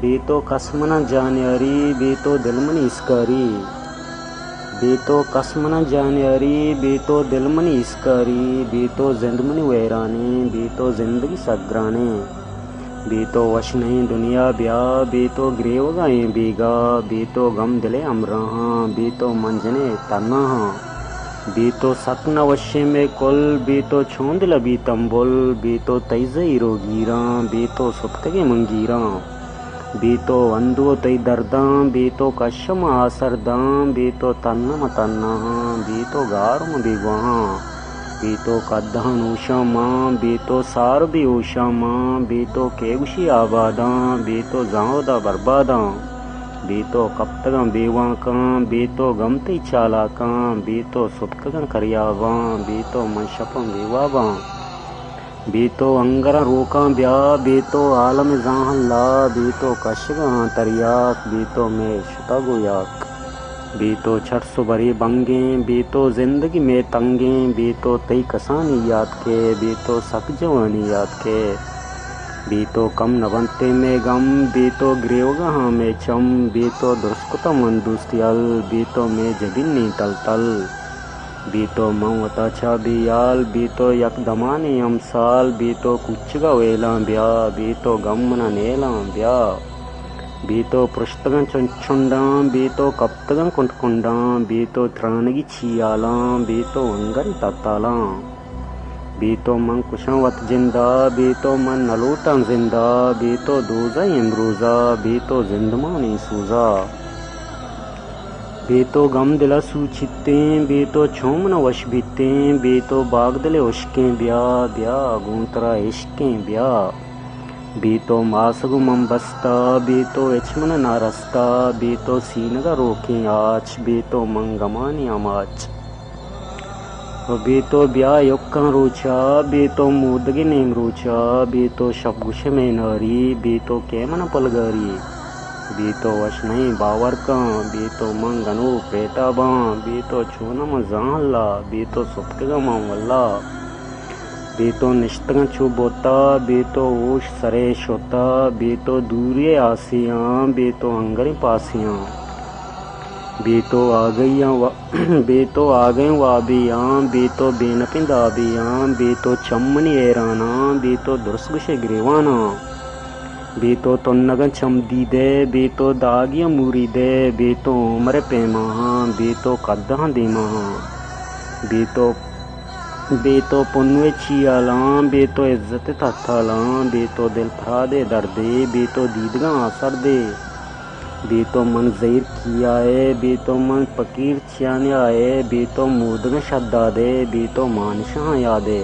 बीतो कसम न जाने अरी बीतो दिल मन इसकारी, बीतो कसम न जाने अरी बीतो दिल मन इसकारी, बीतो जिंद मन वैरानी बीतो जिंदगी सगराने, बीतो वश नहीं दुनिया ब्याह बीतो ग्रेव गाए बीगा, बीतो गम दिले अमराहा बीतो मंजने तन्हा, बीतो सक न वश्य में कुल बीतो छोंद लबी तंबुल, बीतो तैज़ रोगीरा बीतो सुप्तगे मंगीरा, बीतो वंदो तई दर्दां बीतो कशम आसरदां, बीतो तन्नम तन्ना बीतो गारम बिगवाहा, बीतो कद्दहन ऊषा मां बीतो सार भी ऊषा मां, बीतो केगुशी आबादा बीतो जाओदा बर्बादा, बीतो कप्तगं बेवाका बीतो गमती चालाका, बीतो सुप्तगं करियावा बीतो मंशपं बेवाबा, बीतो अंगरा रोका ब्या बीतो आलम जाहला, बीतो कशगा तरियाक बीतो में शुता गोयाक, बीतो छठ सुबरी बंगे बीतो जिंदगी में तंगे, बीतो तई कसानी याद के बीतो सक जवानी याद के, बीतो कम न बनते में गम बीतो ग्रेवगा हाँ में चम, बीतो दुर्स्कुता मन दुस्तियल बीतो में जबिन नी तल तल, बीतो मऊता छा बियाल बीतो यक दमाने अमसाल, बीतो कुचगा वेला ब्या बीतो गमना नेला ब्या, बीतो पृष्ठगं चुंडा बीतो कप्तगं कुंडकुंडा, बीतो त्रानगी छियाला बीतो अंगरी तत्ताला, बीतो मन कुशवत जिंदा बीतो मन नलूटा जिंदा, बीतो दूजा इमरूजा बीतो जिंदमानी सूजा, बीतो गम दिला सूचिते बीतो छोमन वश बीते, बीतो बाग दिले उश्के ब्या ब्या गुंतरा इश्के ब्या, बीतो मासगु मम बस्ता बीतो एचमन नारस्ता, बीतो सीनगा रोके आच बीतो मंगमानी अमाच, बीतो ब्या युक्का रोचा बीतो मुदगे नेम रोचा, बीतो शबगुश में नारी बीतो केमन पलगारी, बीतो वश नहीं बावर का बीतो मंगनु पेटाबा, बीतो छूनम जाहला बीतो सुप्तगा मावल्ला, बीतो निश्तगं छुबोता बीतो ऊश सरेश होता, बीतो दूरिये आसियां बीतो अंगरी पासियां, बीतो आ गई बीतो आ गए वाबियां बीतो बेनपिंदा बियां, बीतो चमनी एराना बीतो दुर्सगुशे ग्रेवाना, बीतो तन्नगं चमदी दे बीतो दागिया मूरी दे, बीतो उमरे पेमा बीतो कद्दहां दीमा, बीतो बीतो पुनवे छियाला बीतो इज्जत तथाला, बीतो दिल फरा दे दर्दे बीतो दीदगा आसर दे, बीतो मन ज़हीर किया है बीतो मन फकीर छियाने आए, बीतो मूदग शद्दा दे बीतो मानशां यादे,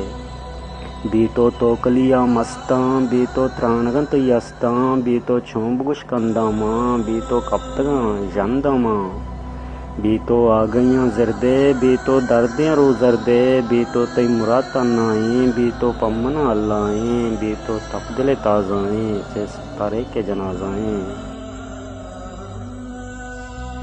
बीतो तोकलिया मस्तां बीतो त्राणगं तो यस्तां, बीतो छोंबगुश कंदामा बीतो कप्तगां जंदामा, बीतो आ गईयां जिरदे बीतो दर्दियां रो जरदे, बीतो तई मुराद तन्नाई बीतो पम्मना अल्लाएं, बीतो तपदले ताज़ाएं जिस तारे के जनाज़ाएं।